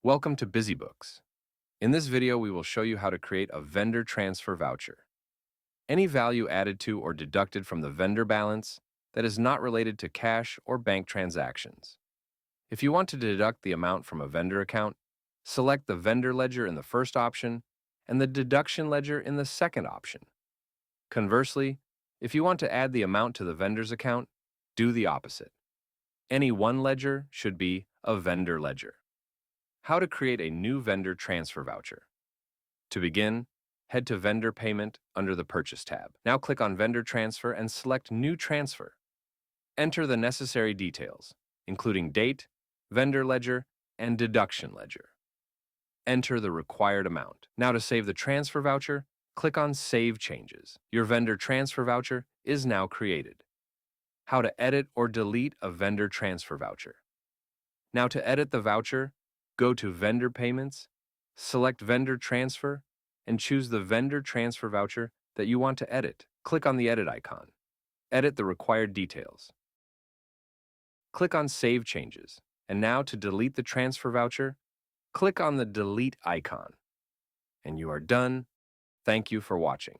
Welcome to BusyBooks. In this video, we will show you how to create a vendor transfer voucher. Any value added to or deducted from the vendor balance that is not related to cash or bank transactions. If you want to deduct the amount from a vendor account, select the vendor ledger in the first option and the deduction ledger in the second option. Conversely, if you want to add the amount to the vendor's account, do the opposite. Any one ledger should be a vendor ledger. How to create a new vendor transfer voucher. To begin, head to Vendor Payment under the Purchase tab. Now click on Vendor Transfer and select New Transfer. Enter the necessary details, including date, vendor ledger, and deduction ledger. Enter the required amount. Now to save the transfer voucher, click on Save Changes. Your vendor transfer voucher is now created. How to edit or delete a vendor transfer voucher. Now to edit the voucher, go to Vendor Payments, select Vendor Transfer, and choose the vendor transfer voucher that you want to edit. Click on the Edit icon. Edit the required details. Click on Save Changes. And now to delete the transfer voucher, click on the Delete icon. And you are done. Thank you for watching.